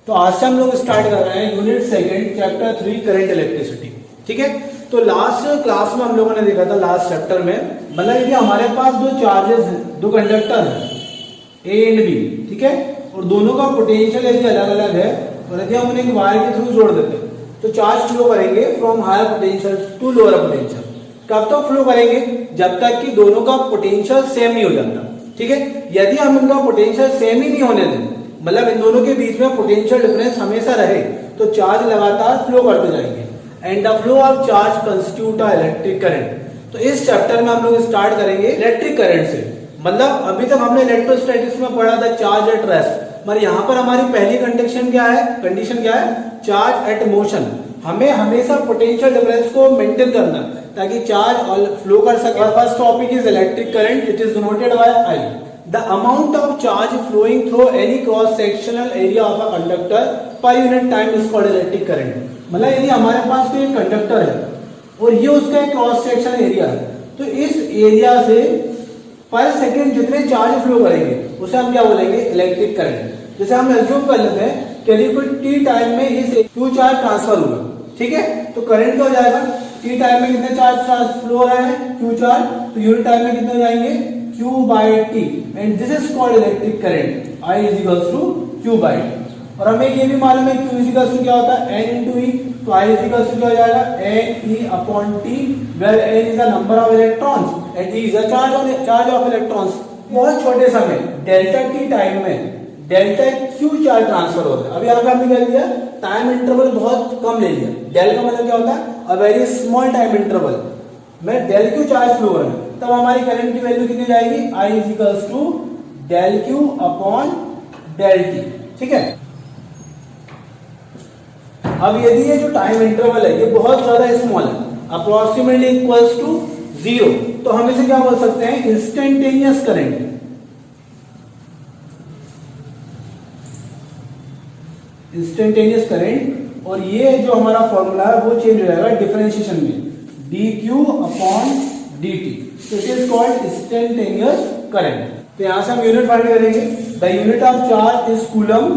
तो आज से हम लोग स्टार्ट कर रहे हैं unit second chapter 3 current electricity. ठीक है, तो लास्ट क्लास में हम लोगों ने देखा था, लास्ट चैप्टर में, मतलब यदि हमारे पास दो चार्जेस हैं, दो कंडक्टर हैं ए एंड बी, ठीक है, और दोनों का पोटेंशियल यदि अलग अलग है और यदि हम उन्हें वायर के थ्रू जोड़ देते हैं तो चार्ज फ्लो करेंगे from higher potential to lower potential. कब तक फ्लो करेंगे? जब तक कि दोनों का पोटेंशियल सेम नहीं हो जाता। ठीक है, यदि हम इनका पोटेंशियल सेम ही नहीं होने दें, मतलब इन दोनों के बीच में पोटेंशियल डिफरेंस हमेशा रहे, तो चार्ज लगातार फ्लो करते जाएंगे and the flow of charge constitute a electric current. तो इस चैप्टर में हम लोग स्टार्ट करेंगे इलेक्ट्रिक करंट से। मतलब अभी तक हमने इलेक्ट्रोस्टैटिक्स में पढ़ा था चार्ज एट रेस्ट, मगर यहाँ पर हमारी पहली कंडीशन क्या है? Charge at motion. हमें हमेशा पोटेंशियल डिफरेंस को मेंटेन करना ताकि चार्ज फ्लो कर सके। First topic is electric current, it is denoted by I. The amount of charge flowing through any cross-sectional area of a conductor per unit time is called electric current। मतलब यदि हमारे पास कोई conductor है और ये उसका एक क्रॉस सेक्शन एरिया है, तो इस एरिया से पर सेकेंड जितने चार्ज फ्लो करेंगे उसे हम क्या बोलेंगे? Electric current. जैसे हम एज्यूम कर लेते हैं कि यदि कोई टी टाइम में इस क्यू चार्ज ट्रांसफर होगा, ठीक है, तो करंट क्या हो जाएगा? टी टाइम में कितने चार्ज फ्लो हो रहे हैं? क्यू चार्ज, तो यूनिट टाइम में कितने हो जाएंगे? Q by T, and this is called electric current. I is equals to Q by T। और हमें ये भी मालूम है Q is equals to क्या होता है? N into E, तो I is equals to क्या हो जाएगा? N E upon T, where N is the number of electrons and E is the charge of electrons। बहुत छोटे समय डेल्टा T टाइम में डेल्टा Q चार्ज ट्रांसफर होता है। अभी यहाँ पे हमने क्या लिया? टाइम इंटरवल बहुत कम ले लिया। डेल का मतलब क्या होता है? A very small time interval में डेल Q चार्ज फ्लो हो रहा है, तब हमारी करंट की वैल्यू कितनी जाएगी? I is equals to del Q upon del T। ठीक है, अब यदि ये जो टाइम इंटरवल है ये बहुत ज्यादा स्मॉल है, अप्रोक्सीमेटली इक्वल्स टू 0, तो हम इसे क्या बोल सकते हैं? Instantaneous current. Instantaneous current. और ये जो हमारा फॉर्मूला है वो चेंज हो जाएगा डिफरेंशिएशन में, dq upon dt। So it is called instantaneous current। तो यहां से हम यूनिट फाइंड करेंगे। The unit of charge is coulomb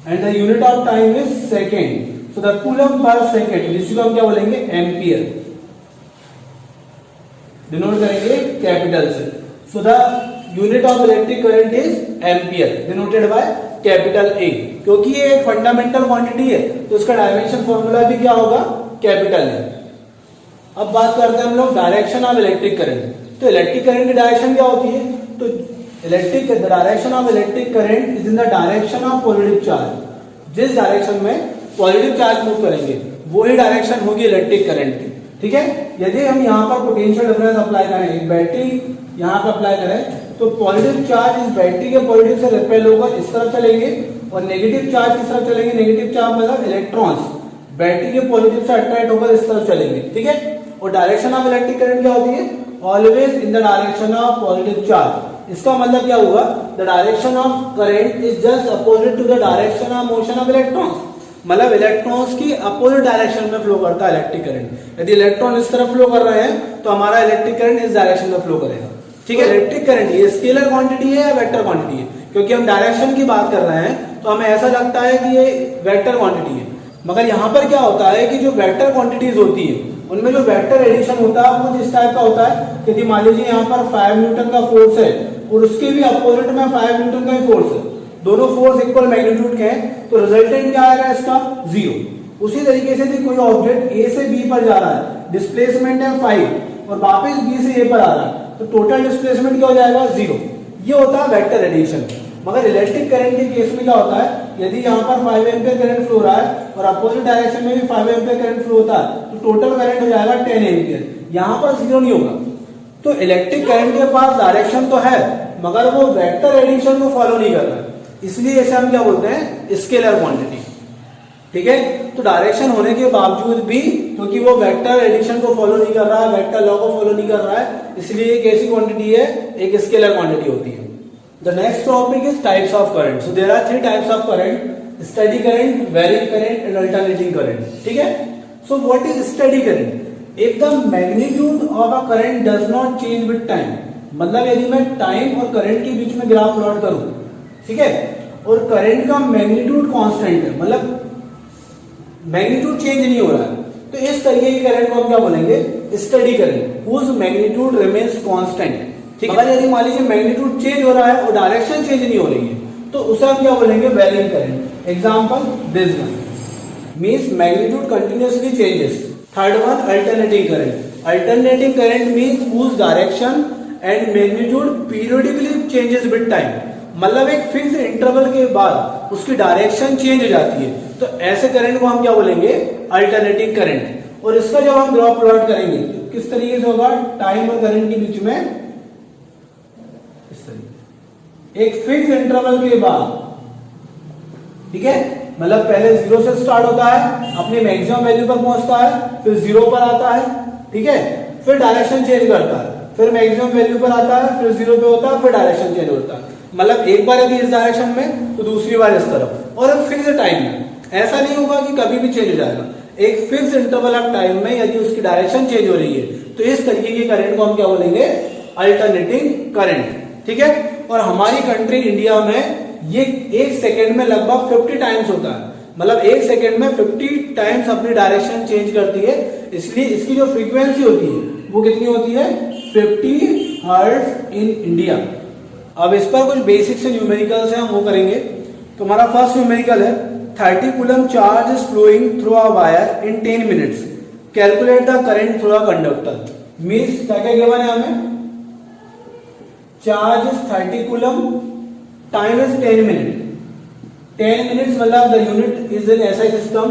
and the unit of time is second। So the coulomb per second, जिसको हम क्या बोलेंगे? एम्पियर। डिनोट करेंगे कैपिटल से। So the unit of electric current is ampere, denoted by capital A। क्योंकि ये एक fundamental quantity है तो उसका डायमेंशन फॉर्मूला भी क्या होगा? कैपिटल है। अब बात करते हैं हम लोग डायरेक्शन ऑफ इलेक्ट्रिक करंट। तो इलेक्ट्रिक करंट की डायरेक्शन क्या होती है? तो direction of electric current is in the direction of positive charge. जिस डायरेक्शन में पॉजिटिव चार्ज मूव करेंगे वो ही डायरेक्शन होगी इलेक्ट्रिक करंट की। ठीक है, यदि हम यहाँ पर पोटेंशियल डिफरेंस अप्लाई करें, एक बैटरी यहाँ पर अप्लाई करें, तो पॉजिटिव चार्ज इस बैटरी के पॉजिटिव से रिपेल होकर इस तरफ चलेंगे और नेगेटिव चार्ज किस तरफ चलेंगे? नेगेटिव चार्ज मतलब इलेक्ट्रॉन्स बैटरी के पॉजिटिव से अट्रैक्ट होकर इस तरफ चलेंगे। ठीक है, और डायरेक्शन ऑफ इलेक्ट्रिक करंट क्या होती है? Always in the direction of positive charge. इसका मतलब क्या हुआ? The direction of current is just opposite to the direction of motion of electrons. मतलब इलेक्ट्रॉन्स की अपोजिट डायरेक्शन में फ्लो करता है इलेक्ट्रिक करंट। यदि इलेक्ट्रॉन इस तरफ फ्लो कर रहे हैं तो हमारा इलेक्ट्रिक करंट इस डायरेक्शन में फ्लो करेगा। ठीक है, इलेक्ट्रिक करंट ये स्केलर क्वांटिटी है या वेक्टर क्वांटिटी है? क्योंकि हम डायरेक्शन की बात कर रहे हैं तो हमें ऐसा लगता है कि ये वेक्टर क्वांटिटी है, मगर यहाँ पर क्या होता है कि जो वेक्टर क्वांटिटीज होती है उनमें जो वेक्टर एडिशन होता है वो इस टाइप का होता है। यदि मान लीजिए यहाँ पर 5 न्यूटन का फोर्स है और उसके भी अपोजिट में 5 न्यूटन का ही फोर्स है, दोनों फोर्स इक्वल मैग्नीट्यूड के हैं, तो रिजल्टेंट क्या आएगा इसका? 0। उसी तरीके से कोई ऑब्जेक्ट ए से बी पर जा रहा है, डिस्प्लेसमेंट है 5 और वापस बी से ए पर आ रहा है, तो टोटल डिस्प्लेसमेंट क्या हो जाएगा? 0। ये होता है वेक्टर एडिशन। मगर इलेक्ट्रिक करंट के केस में क्या होता है? यदि यहाँ पर 5 एम्पियर करंट फ्लो हो रहा है और अपोजिट डायरेक्शन में भी 5 एम्पियर करंट फ्लो होता है, तो टोटल करंट हो जाएगा 10 एम्पियर। यहाँ पर 0 नहीं होगा। तो इलेक्ट्रिक करंट के पास डायरेक्शन तो है मगर वो वेक्टर एडिशन को फॉलो नहीं कर रहा है, इसलिए इसे हम क्या बोलते हैं? Scalar quantity. ठीक है, तो डायरेक्शन होने के बावजूद भी क्योंकि वो वेक्टर एडिशन को फॉलो नहीं कर रहा है, वेक्टर लॉ को फॉलो नहीं कर रहा है, इसलिए एक ऐसी क्वांटिटी है, एक स्केलर क्वांटिटी होती है। The next topic is types of current. So there are 3 types of current: steady current, varying current, and alternating current. ठीक है? So what is steady current? If the magnitude of a current does not change with time, मतलब यदि मैं time और current के बीच में graph plot करूं, ठीक है, और करंट का मैग्नीट्यूड कांस्टेंट है, मतलब मैग्नीट्यूड चेंज नहीं हो रहा है, तो इस तरीके के करंट को हम क्या बोलेंगे, steady current, whose magnitude remains constant. ठीक है, अगर यदि मान लीजिए मैग्नीट्यूड चेंज हो रहा है और डायरेक्शन चेंज नहीं हो रही है, तो उसे हम क्या बोलेंगे, varying current. Example this one means magnitude continuously changes. Third one alternating current. Alternating current means whose direction and magnitude periodically changes with time, मतलब एक फिक्स इंटरवल के बाद उसकी डायरेक्शन चेंज हो जाती है, तो ऐसे करंट को हम क्या बोलेंगे, अल्टरनेटिंग करंट। और इसका जब हम ग्राफ प्लॉट करेंगे तो किस तरीके से होगा, टाइम और करंट के बीच में इस तरीके एक फिक्स इंटरवल के बाद, ठीक है, मतलब पहले 0 से स्टार्ट होता है, अपनी मैक्सिमम वैल्यू पर पहुंचता है, फिर 0 पर आता है, ठीक है, फिर डायरेक्शन चेंज करता है, फिर मैक्सिमम वैल्यू पर आता है, फिर 0 पे होता है, फिर डायरेक्शन चेंज होता है, मतलब एक बार यदि इस डायरेक्शन में तो दूसरी बार इस तरफ, और फिक्स टाइम में। ऐसा नहीं होगा कि कभी भी चेंज हो जाएगा, एक फिक्स इंटरवल ऑफ टाइम में यदि उसकी डायरेक्शन चेंज हो रही है, तो इस तरीके के करंट को हम क्या बोलेंगे, अल्टरनेटिंग करंट। ठीक है, और हमारी कंट्री इंडिया में ये एक सेकेंड में लगभग 50 टाइम्स होता है, मतलब एक सेकेंड में 50 टाइम्स अपनी डायरेक्शन चेंज करती है, इसलिए इसकी जो फ्रीक्वेंसी होती है वो कितनी होती है, 50 हर्ट्ज इन इंडिया। अब इस पर कुछ बेसिक से न्यूमेरिकल्स हैं, हम वो करेंगे। तो हमारा फर्स्ट न्यूमेरिकल है 30 coulomb charge is flowing through a wire in 10 minutes, calculate the current through a conductor. Means क्या क्या गिवन है हमें, charge is 30 coulomb, time is 10 minute, 10 minutes मतलब the unit is in SI system,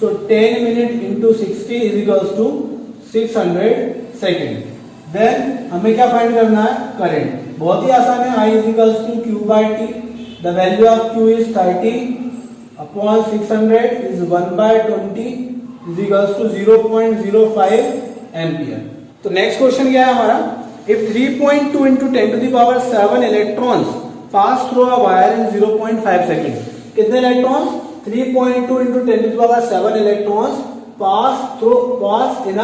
so 10 minute into 60 is equals to 600 second. Then हमें क्या find करना है, current. बहुत ही आसान है, I is equals to Q by T, the value of Q is 30 upon 600 is 1/20 is equals to 0.05 ampere. तो next question क्या है हमारा, if 3.2 into 10 to the power 7 electrons pass through a wire in 0.5 second, कितने electrons, 3.2 into 10 to the power 7 electrons pass in a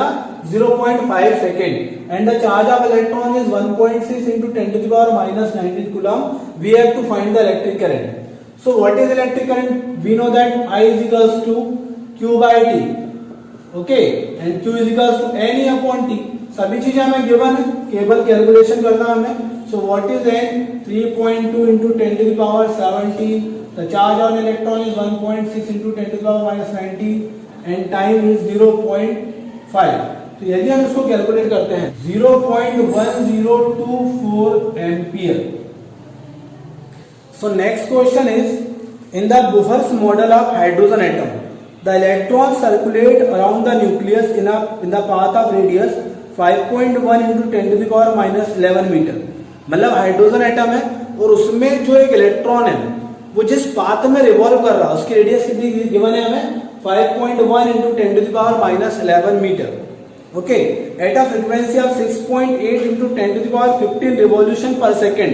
0.5 second and the charge of electron is 1.6 into 10 to the power minus 19 coulomb. We have to find the electric current. So what is electric current? We know that I is equals to Q by T, okay, and Q is equals to N upon T. सभी चीजें हमें given है, केवल calculation करना हमें। So what is N? 3.2 into 10 to the power 17. The charge on electron is 1.6 into 10 to the power minus 19 and time is 0.5. तो यदि हम इसको कैलकुलेट करते हैं 0.1024 ampere. So next question is, in the Bohr's model of hydrogen atom, the electrons circulate around the nucleus in the path of radius 5.1 into 10 to the power minus 11 metre. मतलब hydrogen atom है और उसमें जो एक electron है वो जिस path में रिवॉल्व कर रहा है उसकी रेडियस कितनी गिवन है हमें, 5.1 into 10 to the power minus 11 metre, okay, at a frequency of 6.8 into 10 to the power 15 revolution per second.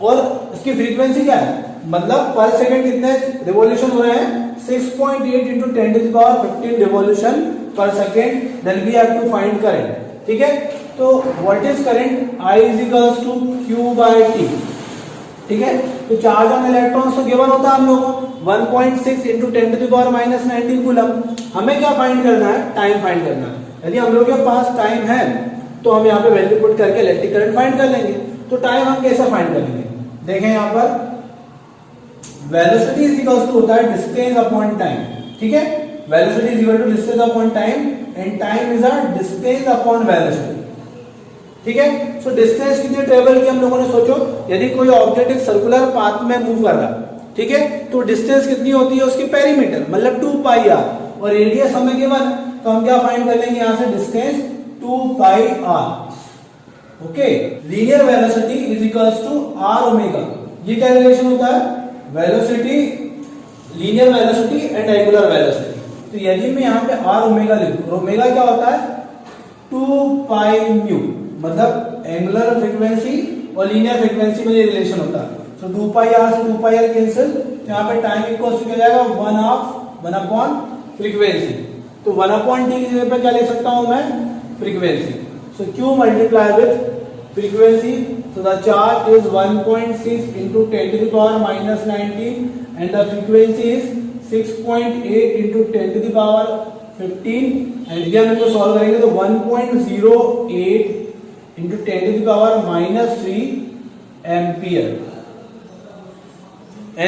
और इसकी फ्रीक्वेंसी क्या है, मतलब पर सेकेंड कितने रिवॉल्यूशन हो रहे हैं, 6.8 into 10 to the power 15 revolution per second. Then we have to find current. ठीक है, तो what is current, I is equals to Q by T। ठीक है, तो चार्ज ऑन इलेक्ट्रॉन्स तो गिवन होता है हम लोगों को 1.6 into 10 to the power minus 19 coulomb. हमें क्या फाइंड करना है, टाइम फाइंड करना है। यदि हम लोग के पास टाइम है तो हम यहाँ पे वैल्यू पुट करके इलेक्ट्रिक करंट फाइंड कर लेंगे। तो टाइम हम कैसे फाइंड करेंगे, देखें यहाँ पर वेलोसिटी इज इक्वल टू होता है डिस्टेंस अपॉन टाइम। ठीक है, velocity is equal to distance upon time and time is a distance upon velocity. ठीक है, सो डिस्टेंस कितनी ट्रेवल की हम लोगों ने सोचो, यदि कोई ऑब्जेक्ट एक सर्कुलर पाथ में मूव कर रहा है, ठीक है, तो डिस्टेंस कितनी होती है उसकी पेरीमीटर, मतलब 2πr, और रेडियस हमें गिवन, तो हम क्या फाइंड कर लेंगे यहाँ से, distance 2πr। Okay, linear velocity is equals to r omega. ये क्या रिलेशन होता है, velocity, linear velocity and angular velocity. तो यदि मैं यहाँ पे r ओमेगा लिखूं, ओमेगा क्या होता है, 2πμ, मतलब एंगुलर फ्रीक्वेंसी और लीनियर फ्रीक्वेंसी में ये रिलेशन होता है। तो 2πr से 2πr कैंसिल, यहाँ पे टाइम इक्वल टू क्या जाएगा, 1 अपॉन फ्रीक्वेंसी। तो 1 अपॉन टी की जगह पे क्या ले सकता हूं मैं, frequency. So Q multiply with frequency. So the charge is 1.6 into 10 to the power minus 19 and the frequency is 6.8 into 10 to the power 15 and ये हम इनको सॉल्व करेंगे तो 1.08 into 10 to the power minus 3 ampere.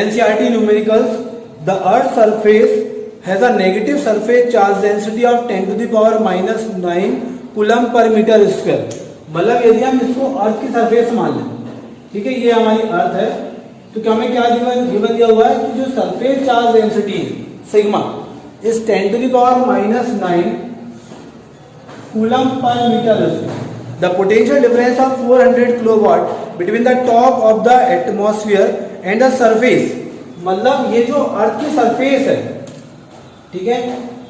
NCERT numericals. The Earth's surface has a negative surface charge density of 10 to the power minus 9 coulomb per metre square. मतलब यदि हम इसको अर्थ की सरफेस मान लें, ठीक है, ये हमारी अर्थ है, तो क्या हमें क्या गिवन दिया हुआ है कि जो सरफेस चार्ज डेंसिटी है sigma is 10 to the power minus 9 coulomb per metre square. The potential difference of 400 kilowatt between the top of the atmosphere and the surface. मतलब ये जो अर्थ की सरफेस है, ठीक है,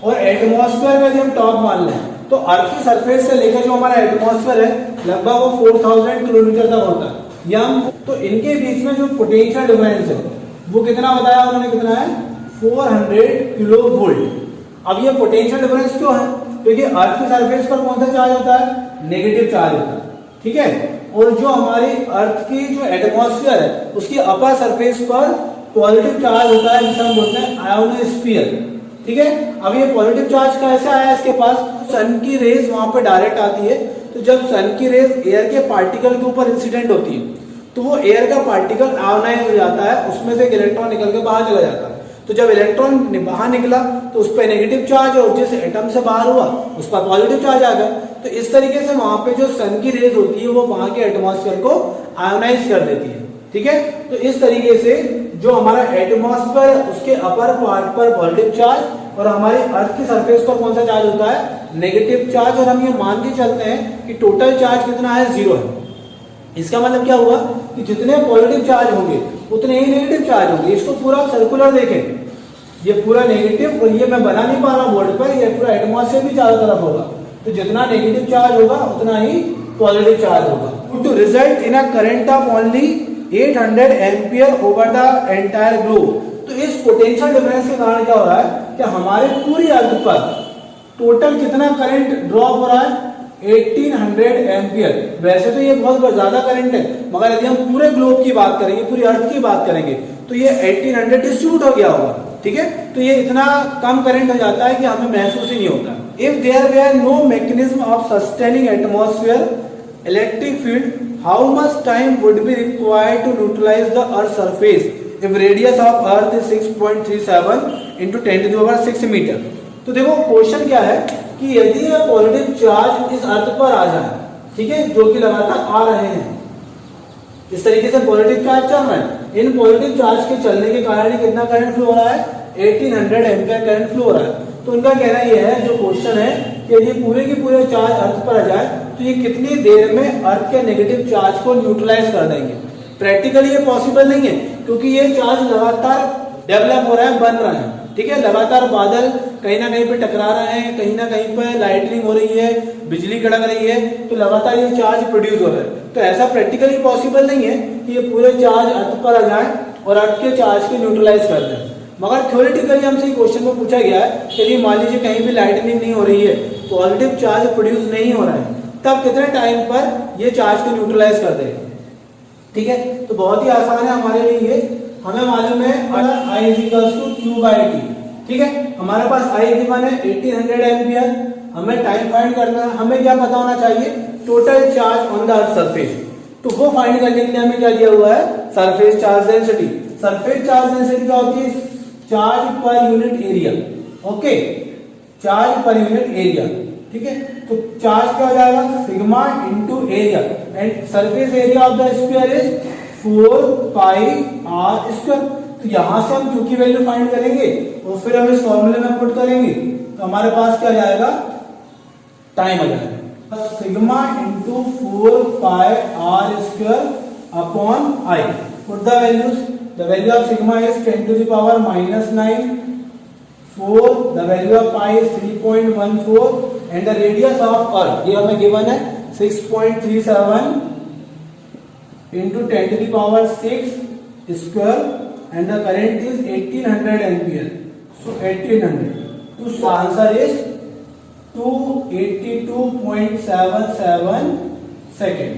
और एटमॉस्फेयर का यदि हम टॉप मान लें तो अर्थ की सरफेस से लेकर जो हमारा एटमॉस्फेयर है लगभग वो 4000 किलोमीटर तक होता है. या हम तो इनके बीच में जो पोटेंशियल डिफरेंस है वो कितना बताया उन्होंने, कितना है 400 किलो वोल्ट. अब ये पोटेंशियल डिफरेंस क्यों है, क्योंकि अर्थ की सरफेस पर कौन सा चार्ज होता है, नेगेटिव चार्ज होता है, ठीक है, और जो हमारी अर्थ की जो एटमॉस्फेयर है उसकी अपर सरफेस पर पॉजिटिव चार्ज होता है जिसे हम बोलते हैं आयोनोस्फीयर. ठीक है, अब ये पॉजिटिव चार्ज कैसे आया इसके पास, सन की रेज वहां पे डायरेक्ट आती है. तो जब सन की रेज एयर के पार्टिकल के ऊपर इंसिडेंट होती है तो वो एयर का पार्टिकल आयोनाइज हो जाता है, उसमें से एक इलेक्ट्रॉन निकल के बाहर चला जाता है. तो जब इलेक्ट्रॉन बाहर निकला तो उस पर नेगेटिव चार्ज और जिस एटम से बाहर हुआ उस पर पॉजिटिव चार्ज आ गया. तो इस तरीके से वहां पे जो सन की रेज होती है वो वहां के एटमॉस्फेयर को आयोनाइज कर देती है. ठीक है, तो इस तरीके से जो हमारा एटमॉस्फेयर उसके अपर पार्ट पर पॉजिटिव चार्ज और हमारी अर्थ की सरफेस पर कौन सा चार्ज होता है, नेगेटिव चार्ज. और हम ये मान के चलते हैं कि टोटल चार्ज कितना है, 0 है. इसका मतलब क्या हुआ कि जितने पॉजिटिव चार्ज होंगे उतने ही नेगेटिव चार्ज होंगे. इसको पूरा सर्कुलर देखें, ये पूरा नेगेटिव और ये मैं बना नहीं पा रहा बोर्ड पर, ये पूरा एटमॉस्फेयर भी चारों तरफ होगा. तो जितना नेगेटिव चार्ज होगा उतना ही पॉजिटिव चार्ज होगा. To result in a current of only 800 ampere over the entire globe. तो इस पोटेंशियल डिफरेंस के कारण क्या हो रहा है कि हमारे पूरी अर्थ पर टोटल कितना करंट ड्रॉप हो रहा है, 1800 एम्पियर. वैसे तो ये बहुत ज्यादा करंट है, मगर यदि हम पूरे ग्लोब की बात करेंगे, पूरी अर्थ की बात करेंगे तो ये 1800 डिस्ट्रीब्यूट हो गया होगा. ठीक है, तो ये इतना कम करंट हो जाता है कि हमें महसूस ही नहीं होता. If there were no mechanism of sustaining atmosphere electric field, how much time would be required to neutralise the earth surface if radius of earth is 6.37 into 10 to the power 6 metre. तो देखो question क्या है कि यदि यह positive charge इस अर्थ पर आ जाए, ठीक है, जो कि लगातार आ रहे हैं, इस तरीके से पॉजिटिव चार्ज चल रहा है, इन पॉजिटिव चार्ज के चलने के कारण कितना करंट फ्लो हो रहा है, 1800 एम्पियर करंट फ्लो हो रहा है. तो उनका कहना यह है, जो क्वेश्चन है कि यदि पूरे के पूरे चार्ज अर्थ पर आ जाए तो ये कितनी देर में अर्थ के नेगेटिव चार्ज को न्यूट्रलाइज कर देंगे. प्रैक्टिकली ये पॉसिबल नहीं है क्योंकि ये चार्ज लगातार डेवलप हो रहा है, बन रहा है. ठीक है, लगातार बादल कहीं ना कहीं पे टकरा रहे हैं, कहीं ना कहीं पे लाइटनिंग हो रही है, बिजली कड़क रही है, तो लगातार ये चार्ज प्रोड्यूस हो रहा है. तो ऐसा प्रैक्टिकली पॉसिबल नहीं है कि ये पूरे चार्ज अर्थ पर आ जाए और अर्थ के चार्ज को न्यूट्रलाइज कर दें. मगर थ्योरेटिकली हमसे क्वेश्चन में पूछा गया है कि यदि मान लीजिए कहीं भी लाइटनिंग नहीं हो रही है, पॉजिटिव चार्ज प्रोड्यूस नहीं हो रहा है, तब कितने टाइम पर ये चार्ज को न्यूट्रलाइज कर देगा. ठीक है, तो बहुत ही आसान है हमारे लिए ये. हमें मालूम है I = Q/T. ठीक है, हमारे पास I गिवन है 1800 एम्पियर. हमें टाइम फाइंड करना है. हमें क्या पता होना चाहिए, total charge on the earth surface. तो वो फाइंड करने के लिए हमें क्या दिया हुआ है, surface charge density. Surface charge density क्या होती है, charge per unit area. Okay, charge per unit area. ठीक है, तो चार्ज क्या हो जाएगा, sigma into area, and surface area of the sphere is 4πr². तो यहां से हम Q की वैल्यू फाइंड करेंगे और फिर हम इस फॉर्मूले में पुट करेंगे तो हमारे पास क्या जाएगा, टाइम आ जाएगा, sigma into 4πr² upon I. Put the values. The value of sigma is 10 to the power -9, 4, the value of pi is 3.14 and the radius of earth, ये हमें given है 6.37 into 10 to the power 6 square and the current is 1800 ampere. So 1800. So the answer is 282.77 second.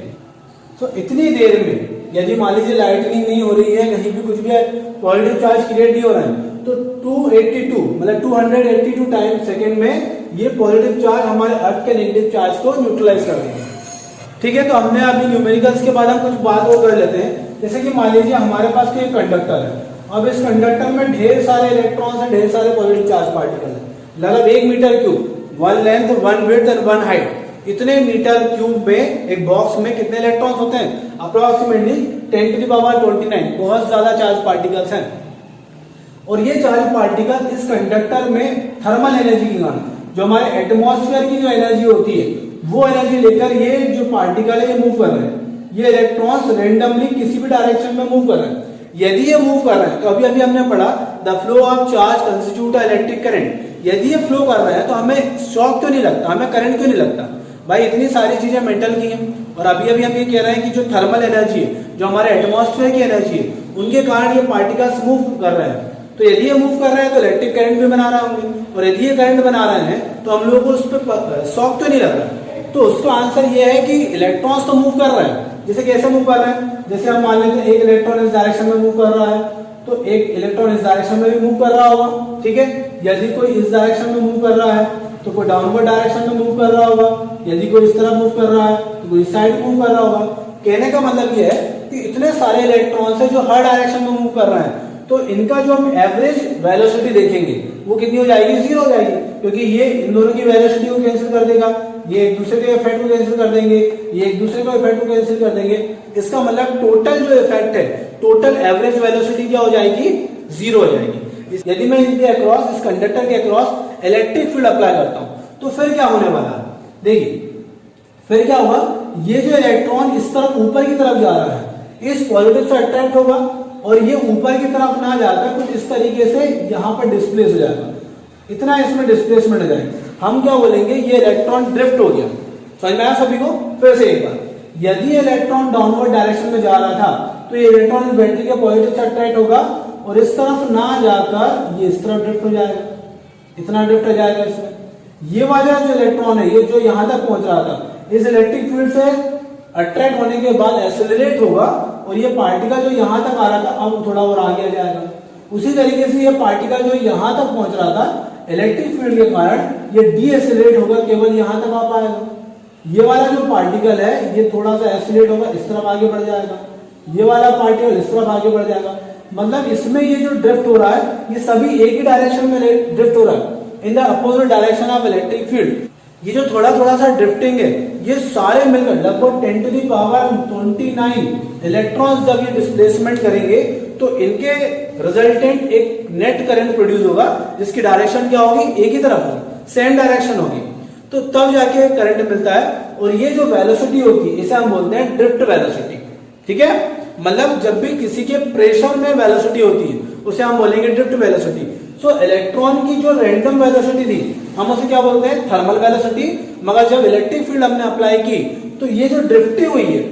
तो इतनी देर में यदि मान लीजिए lightning नहीं हो रही है, कहीं भी कुछ भी है, पॉजिटिव चार्ज क्रिएट नहीं हो रहा है, तो 282 मतलब 282 टाइम सेकेंड में ये पॉजिटिव चार्ज हमारे अर्थ के नेगेटिव चार्ज को न्यूट्रलाइज कर देंगे। ठीक है, तो हमने अभी न्यूमेरिकल्स के बाद हम कुछ बात और कर लेते हैं। जैसे कि मान लीजिए हमारे पास कोई कंडक्टर है, अब इस कंडक्टर में ढेर सारे इलेक्ट्रॉन्स हैं, ढेर सारे पॉजिटिव चार्ज पार्टिकल है, लगभग 1 metre cube, 1 length 1 width and 1 height, इतने मीटर क्यूब में एक बॉक्स में कितने इलेक्ट्रॉन्स होते हैं? अप्रोक्सीमेटली 10⁻²৯ बहुत ज्यादा चार्ज पार्टिकल्स हैं। और ये चार्ज पार्टिकल इस कंडक्टर में थर्मल एनर्जी के कारण, जो हमारे एटमॉस्फेयर की जो एनर्जी होती है वो एनर्जी लेकर ये जो पार्टिकल है ये मूव कर रहे हैं। ये इलेक्ट्रॉन्स रेंडमली किसी भी डायरेक्शन में मूव कर रहे हैं। यदि ये मूव कर रहे हैं तो अभी हमने पढ़ा the flow of charge constitute electric current. यदि ये फ्लो कर रहे हैं तो हमें शॉक क्यों नहीं लगता, हमें करंट क्यों नहीं लगता? भाई इतनी सारी चीजें मेटल की हैं। और अभी हम ये कह रहे हैं कि जो थर्मल एनर्जी है, जो हमारे एटमॉस्फेयर की एनर्जी है, उनके कारण ये पार्टिकल्स मूव कर रहे हैं। तो यदि ये मूव कर रहे हैं तो इलेक्ट्रिक करंट भी बना रहे होंगे, और यदि ये करंट बना रहे हैं तो हम लोगों को उस पर शॉक क्यों नहीं लग रहा? तो उसका आंसर ये है कि इलेक्ट्रॉन्स तो मूव कर रहे हैं। जैसे कैसे मूव कर रहे हैं? जैसे हम मान लेते हैं एक इलेक्ट्रॉन इस डायरेक्शन में मूव कर रहा है, तो एक इलेक्ट्रॉन इस डायरेक्शन में भी मूव कर रहा होगा। ठीक है, यदि कोई इस डायरेक्शन में मूव कर रहा है तो कोई डाउनवर्ड डायरेक्शन में मूव कर रहा होगा, यदि कोई इस तरफ मूव कर रहा है तो कोई इस साइड मूव कर रहा होगा। कहने का मतलब ये है कि इतने सारे इलेक्ट्रॉन्स हैं जो हर डायरेक्शन में मूव कर रहे हैं, तो इनका जो हम एवरेज वेलोसिटी देखेंगे वो कितनी हो जाएगी? 0 हो जाएगी, क्योंकि ये इन दोनों की वेलोसिटी को कैंसिल कर देगा, ये एक दूसरे के इफेक्ट को कैंसिल कर देंगे, ये एक दूसरे को इफेक्ट को कैंसिल कर देंगे। इसका मतलब टोटल जो इफेक्ट है, टोटल एवरेज वेलोसिटी क्या हो जाएगी? 0 हो जाएगी। यदि मैं इनके अक्रॉस, इस कंडक्टर के अक्रॉस इलेक्ट्रिक फील्ड अप्लाई करता हूं तो फिर क्या होने वाला है? देखिए फिर क्या होगा, ये जो इलेक्ट्रॉन इस तरफ ऊपर की तरफ जा रहा है, इस पॉजिटिव से अट्रैक्ट होगा और ये ऊपर की तरफ ना जाकर कुछ इस तरीके से यहाँ पर डिस्प्लेस हो जाएगा, इतना इसमें डिस्प्लेसमेंट हो जाएगा। हम क्या बोलेंगे? ये इलेक्ट्रॉन ड्रिफ्ट हो गया। समझ में आया सभी को? फिर से एक बार, यदि इलेक्ट्रॉन डाउनवर्ड डायरेक्शन में जा रहा था तो ये इलेक्ट्रॉन इस बैटरी के पॉजिटिव से अट्रैक्ट होगा और इस तरफ ना जाकर ये इस तरफ ड्रिफ्ट हो जाएगा, इतना ड्रिफ्ट हो जाएगा इसमें। ये वाला जो इलेक्ट्रॉन है, ये जो यहां तक पहुंच रहा था, इस इलेक्ट्रिक फील्ड से अट्रैक्ट होने के बाद एक्सेलरेट होगा और ये पार्टिकल जो यहां तक आ रहा था अब थोड़ा और आगे आ जाएगा। उसी तरीके से ये पार्टिकल जो यहां तक पहुंच रहा था इलेक्ट्रिक फील्ड के कारण ये डी एक्सेलरेट होगा, केवल यहां तक आ पाएगा। ये वाला जो पार्टिकल है ये थोड़ा सा एक्सेलरेट होगा, इस तरफ आगे बढ़ जाएगा, ये वाला पार्टिकल इस तरफ आगे बढ़ जाएगा। मतलब इसमें ये जो ड्रिफ्ट हो रहा है ये सभी एक ही डायरेक्शन में ड्रिफ्ट हो रहा है, in the opposite direction of electric field. ये जो थोड़ा थोड़ा सा ड्रिफ्टिंग है ये सारे मिलकर लगभग 10⁻29 इलेक्ट्रॉन्स जब ये डिस्प्लेसमेंट करेंगे तो इनके रिजल्टेंट एक नेट करंट प्रोड्यूस होगा जिसकी डायरेक्शन क्या होगी? एक ही तरफ होगी, सेम डायरेक्शन होगी। तो तब जाके करंट मिलता है और ये जो वेलोसिटी होती है इसे हम बोलते हैं ड्रिफ्ट वेलोसिटी। ठीक है, मतलब जब भी किसी के प्रेशर में वेलोसिटी होती है उसे हम बोलेंगे ड्रिफ्ट वेलोसिटी। सो इलेक्ट्रॉन की जो रैंडम वेलोसिटी थी हम उसे क्या बोलते हैं? Thermal velocity. मगर जब इलेक्ट्रिक फील्ड हमने अप्लाई की तो ये जो ड्रिफ्टिंग हुई है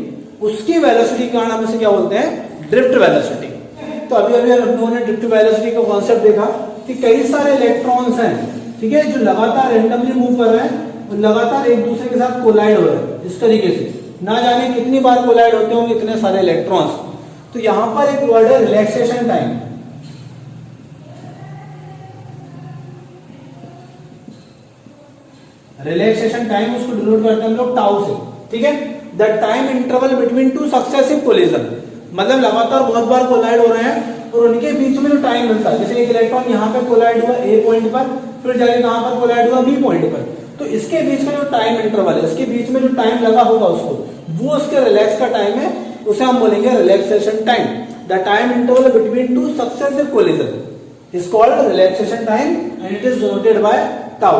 उसकी वेलोसिटी के कारण हम इसे क्या बोलते हैं? Drift velocity. तो अभी हम लोगों ने ड्रिफ्ट वेलोसिटी का कॉन्सेप्ट देखा कि कई सारे इलेक्ट्रॉन्स हैं, ठीक है, जो लगातार रैंडमली मूव कर रहे हैं और लगातार एक दूसरे के साथ कोलाइड हो रहे हैं। इस तरीके से ना जाने कितनी बार कोलाइड होते होंगे इतने सारे इलेक्ट्रॉन्स। तो यहां पर एक वर्ड है रिलैक्सेशन टाइम। रिलैक्सेशन टाइम उसको डिनोट करते हैं हम लोग टाउ से। ठीक है, the time interval between two successive collision, मतलब लगातार बहुत बार कोलाइड हो रहे हैं और उनके बीच में जो टाइम मिलता है, जैसे एक इलेक्ट्रॉन यहाँ पे कोलाइड हुआ ए पॉइंट पर, फिर जाके कहां पर कोलाइड हुआ? बी पॉइंट पर। तो इसके बीच में जो टाइम इंटरवल है, इसके बीच में जो टाइम लगा होगा उसको, वो उसके रिलैक्स का टाइम है, उसे हम बोलेंगे relaxation time. The time interval between two successive collision is called relaxation time and it is denoted by tau.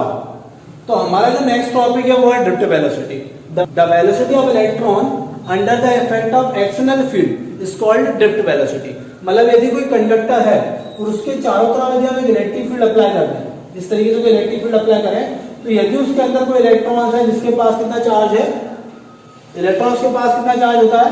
तो हमारा जो नेक्स्ट टॉपिक है वो है drift velocity. The velocity of electron under the effect of external field is called drift velocity. मतलब यदि कोई conductor है और उसके चारों तरफ यदि हम एक इलेक्ट्रिक फील्ड अप्लाई करते हैं, इस तरीके से कोई इलेक्ट्रिक फील्ड अप्लाई करें, तो यदि उसके अंदर कोई इलेक्ट्रॉन्स है जिसके पास कितना चार्ज है? इलेक्ट्रॉन्स के पास कितना चार्ज होता है?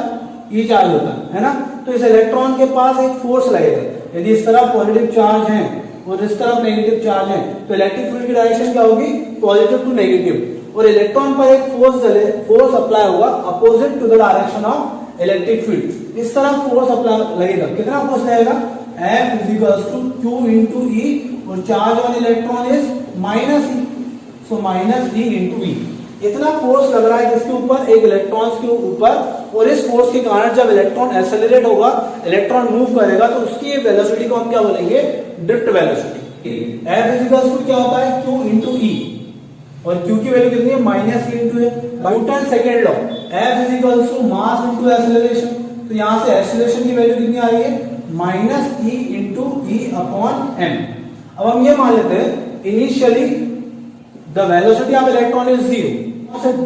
ई चार्ज होता है ना। तो इस इलेक्ट्रॉन के पास एक फोर्स लगेगा। यदि इस तरफ पॉजिटिव चार्ज है और इस तरफ नेगेटिव चार्ज है तो इलेक्ट्रिक फील्ड की डायरेक्शन क्या होगी? Positive to negative. और इलेक्ट्रॉन पर एक फोर्स अप्लाई होगा opposite to the direction of electric field. इस तरह फोर्स अप्लाई लगेगा, कितना फोर्स लगेगा, F is equals to Q into E, और charge on electron is minus E, so minus E into E। इतना फोर्स लग रहा है किसके ऊपर, एक इलेक्ट्रॉन के ऊपर, और इस फोर्स के कारण जब इलेक्ट्रॉन एक्सेलरेट होगा, इलेक्ट्रॉन मूव करेगा, तो उसकी वेलोसिटी को हम क्या बोलेंगे, drift velocity. F is equals to क्या होता है, Q into E, और Q की वैल्यू कितनी है, minus E into Newton second law, F is equals to mass into acceleration. तो यहां से एक्सेलरेशन की वैल्यू कितनी आ रही है, minus E into E upon m। अब हम ये मान लेते हैं initially the velocity of electron is 0।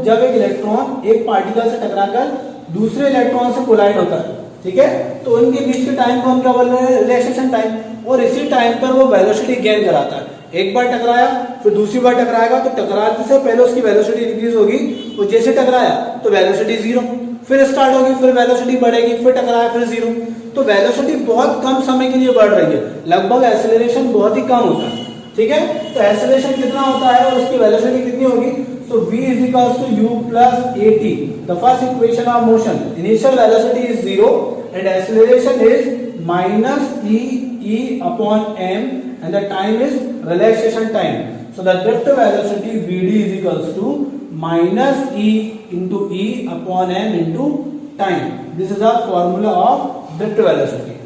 जब एक इलेक्ट्रॉन एक पार्टिकल से टकराकर दूसरे इलेक्ट्रॉन से कोलाइड होता है, ठीक है, तो उनके बीच के टाइम को हम क्या बोल रहे हैं, रिलैक्सेशन टाइम, और इसी टाइम पर वो वेलोसिटी गेन कराता है। एक बार टकराया, फिर दूसरी बार टकराएगा, तो टकराने से पहले उसकी वेलोसिटी इंक्रीज होगी, और जैसे टकराया तो वेलोसिटी 0, फिर स्टार्ट होगी, फिर वेलोसिटी बढ़ेगी, फिर टकराया, फिर 0। तो वेलोसिटी बहुत कम समय के लिए बढ़ रही है, लगभग एक्सेलरेशन बहुत ही कम होता है, ठीक है। तो एक्सेलरेशन कितना होता है और उसकी वेलोसिटी कितनी होगी, so v is equals to u plus at, the first equation of motion, initial velocity is 0 and acceleration is minus e upon m, and the time is relaxation time, so the drift velocity vd is equals to minus e into e upon m into time. This is the formula of drift velocity.